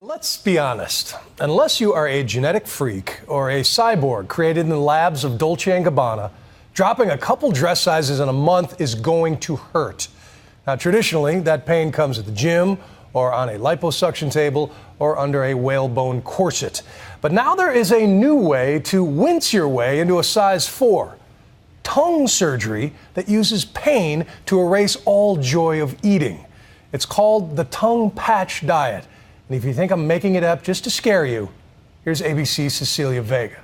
Let's be honest. Unless you are a genetic freak or a cyborg created in the labs of Dolce & Gabbana, dropping a couple dress sizes in a month is going to hurt. Now, traditionally, that pain comes at the gym or on a liposuction table or under a whalebone corset. But now there is a new way to wince your way into a size 4. Tongue surgery that uses pain to erase all joy of eating. It's called the tongue patch diet. And if you think I'm making it up just to scare you, here's ABC's Cecilia Vega.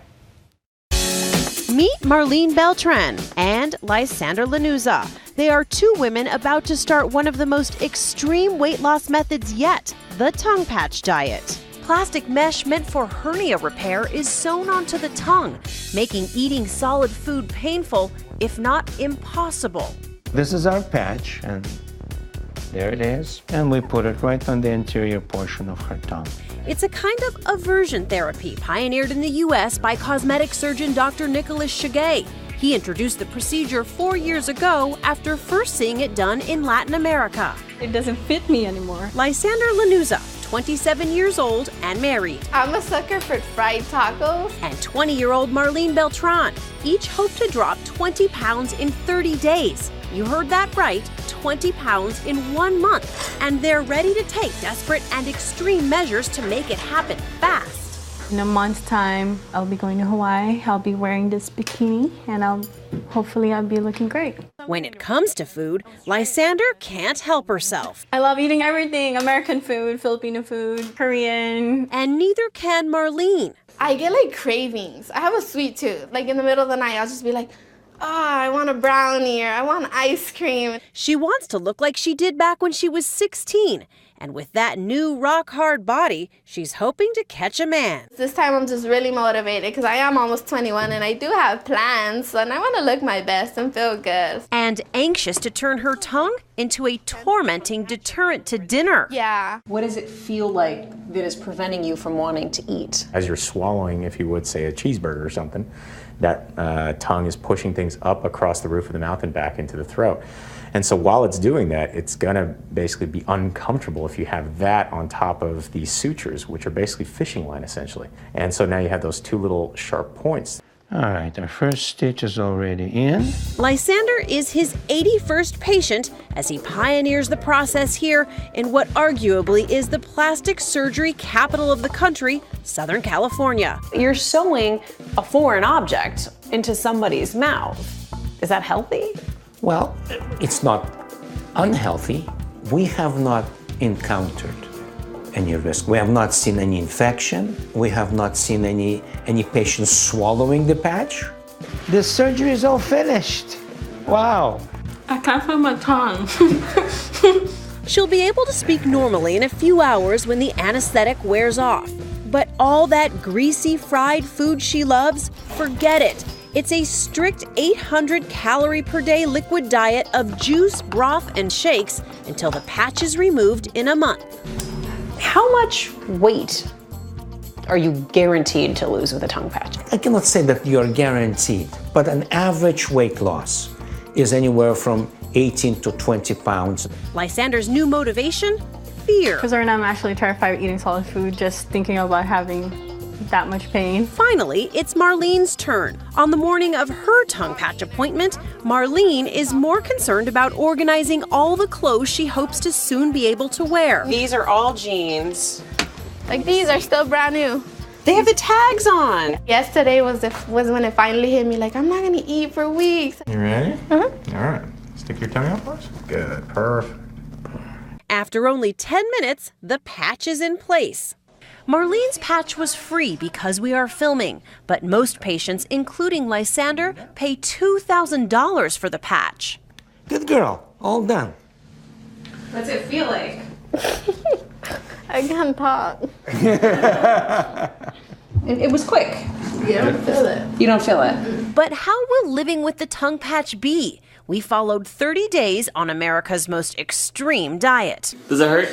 Meet Marlene Beltran and Lysander Lanuza. They are two women about to start one of the most extreme weight loss methods yet, the tongue patch diet. Plastic mesh meant for hernia repair is sewn onto the tongue, making eating solid food painful, if not impossible. This is our patch, and there it is. And we put it right on the anterior portion of her tongue. It's a kind of aversion therapy pioneered in the U.S. by cosmetic surgeon Dr. Nicholas Chagay. He introduced the procedure 4 years ago after first seeing it done in Latin America. It doesn't fit me anymore. Lysander Lanuza, 27 years old and married. I'm a sucker for fried tacos. And 20-year-old Marlene Beltran. Each hope to drop 20 pounds in 30 days. You heard that right, 20 pounds in 1 month. And they're ready to take desperate and extreme measures to make it happen fast. In a month's time, I'll be going to Hawaii. I'll be wearing this bikini, and hopefully I'll be looking great. When it comes to food, Lysander can't help herself. I love eating everything. American food, Filipino food, Korean. And neither can Marlene. I get like cravings. I have a sweet tooth. Like in the middle of the night, I'll just be like, oh, I want a brownie or I want ice cream. She wants to look like she did back when she was 16. And with that new rock-hard body, she's hoping to catch a man. This time I'm just really motivated because I am almost 21 and I do have plans and I want to look my best and feel good. And anxious to turn her tongue into a tormenting deterrent to dinner. Yeah. What does it feel like that is preventing you from wanting to eat? As you're swallowing, if you would say a cheeseburger or something, that tongue is pushing things up across the roof of the mouth and back into the throat. And so while it's doing that, it's gonna basically be uncomfortable if you have that on top of these sutures, which are basically fishing line essentially. And so now you have those two little sharp points. All right, our first stitch is already in. Lysander is his 81st patient as he pioneers the process here in what arguably is the plastic surgery capital of the country, Southern California. You're sewing a foreign object into somebody's mouth. Is that healthy? Well, it's not unhealthy. We have not encountered any risk. We have not seen any infection. We have not seen any patients swallowing the patch. The surgery is all finished. Wow. I can't feel my tongue. She'll be able to speak normally in a few hours when the anesthetic wears off. But all that greasy fried food she loves, forget it. It's a strict 800 calorie per day liquid diet of juice, broth, and shakes until the patch is removed in a month. How much weight are you guaranteed to lose with a tongue patch? I cannot say that you're guaranteed, but an average weight loss is anywhere from 18 to 20 pounds. Lysander's new motivation? Fear. Because right now I'm actually terrified of eating solid food, just thinking about having that much pain. Finally, it's Marlene's turn. On the morning of her tongue patch appointment, Marlene is more concerned about organizing all the clothes she hopes to soon be able to wear. These are all jeans. Like these are still brand new. They have the tags on. Yesterday was when it finally hit me, like I'm not gonna eat for weeks. You ready? All right, stick your tongue out for us. Good, perfect. After only 10 minutes, the patch is in place. Marlene's patch was free because we are filming, but most patients, including Lysander, pay $2,000 for the patch. Good girl, all done. What's it feel like? I can't talk. It was quick. You don't feel it. You don't feel it? But how will living with the tongue patch be? We followed 30 days on America's most extreme diet. Does it hurt?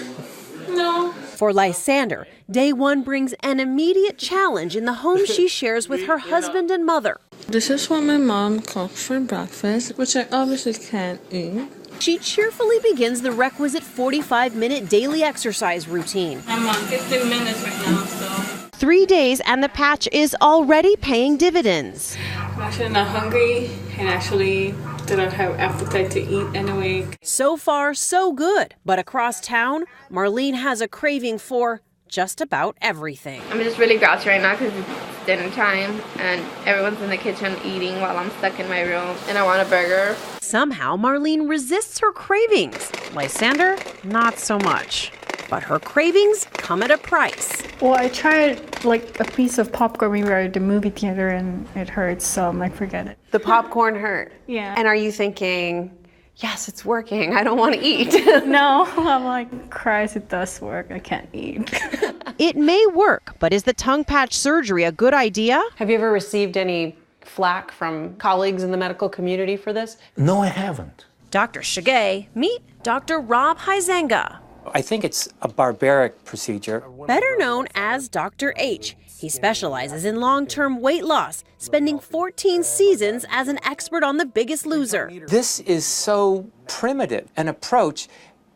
No. For Lysander, day one brings an immediate challenge in the home she shares with her husband and mother. This is what my mom cooked for breakfast, which I obviously can't eat. She cheerfully begins the requisite 45-minute daily exercise routine. I'm on 15 minutes right now, so 3 days and the patch is already paying dividends. I'm actually not hungry and actually didn't have appetite to eat anyway. So far, so good. But across town, Marlene has a craving for just about everything. I'm just really grouchy right now because it's dinner time and everyone's in the kitchen eating while I'm stuck in my room and I want a burger. Somehow, Marlene resists her cravings. Lysander, not so much. But her cravings come at a price. Well, I tried like a piece of popcorn when we were at the movie theater and it hurts, so I'm like, forget it. The popcorn hurt. Yeah. And are you thinking, yes, it's working, I don't want to eat? No, I'm like, Christ, it does work. I can't eat. It may work, but is the tongue patch surgery a good idea? Have you ever received any flack from colleagues in the medical community for this? No, I haven't. Dr. Shigay, meet Dr. Rob Huizenga, I think it's a barbaric procedure. better known as Dr. H. He specializes in long-term weight loss, spending 14 seasons as an expert on The Biggest Loser. This is so primitive an approach.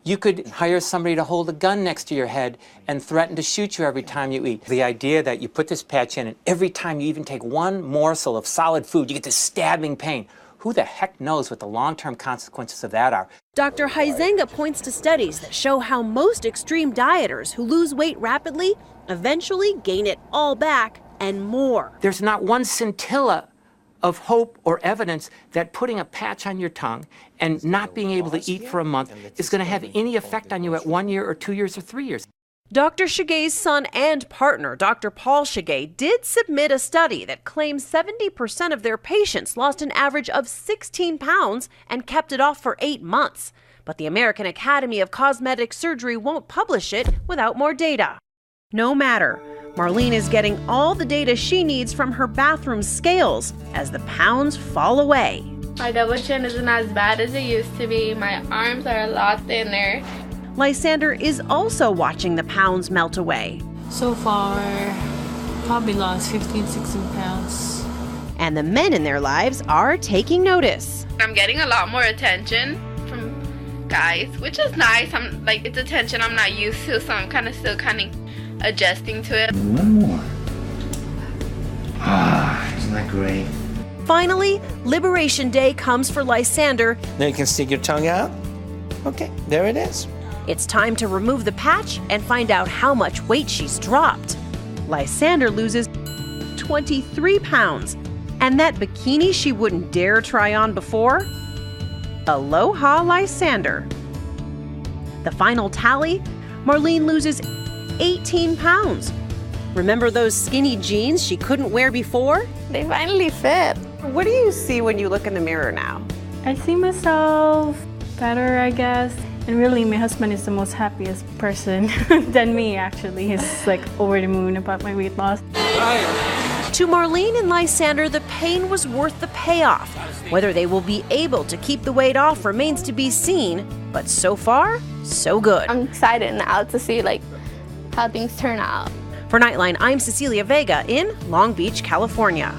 You could hire somebody to hold a gun next to your head and threaten to shoot you every time you eat. The idea that you put this patch in and every time you even take one morsel of solid food, you get this stabbing pain. Who the heck knows what the long-term consequences of that are? Dr. Huizenga points to studies that show how most extreme dieters who lose weight rapidly eventually gain it all back and more. There's not one scintilla of hope or evidence that putting a patch on your tongue and not being able to eat for a month is going to have any effect on you at 1 year or 2 years or 3 years. Dr. Shigay's son and partner, Dr. Paul Shigay, did submit a study that claims 70% of their patients lost an average of 16 pounds and kept it off for 8 months. But the American Academy of Cosmetic Surgery won't publish it without more data. No matter, Marlene is getting all the data she needs from her bathroom scales as the pounds fall away. My double chin isn't as bad as it used to be. My arms are a lot thinner. Lysander is also watching the pounds melt away. So far, probably lost 15, 16 pounds. And the men in their lives are taking notice. I'm getting a lot more attention from guys, which is nice. I'm like, it's attention I'm not used to, so I'm still adjusting to it. One more. Ah, isn't that great? Finally, Liberation Day comes for Lysander. Now you can stick your tongue out. Okay, there it is. It's time to remove the patch and find out how much weight she's dropped. Lysander loses 23 pounds. And that bikini she wouldn't dare try on before? Aloha, Lysander. The final tally, Marlene loses 18 pounds. Remember those skinny jeans she couldn't wear before? They finally fit. What do you see when you look in the mirror now? I see myself better, I guess. And really, my husband is the most happiest person than me, actually. He's like over the moon about my weight loss. To Marlene and Lysander, the pain was worth the payoff. Whether they will be able to keep the weight off remains to be seen, but so far, so good. I'm excited now to see how things turn out. For Nightline, I'm Cecilia Vega in Long Beach, California.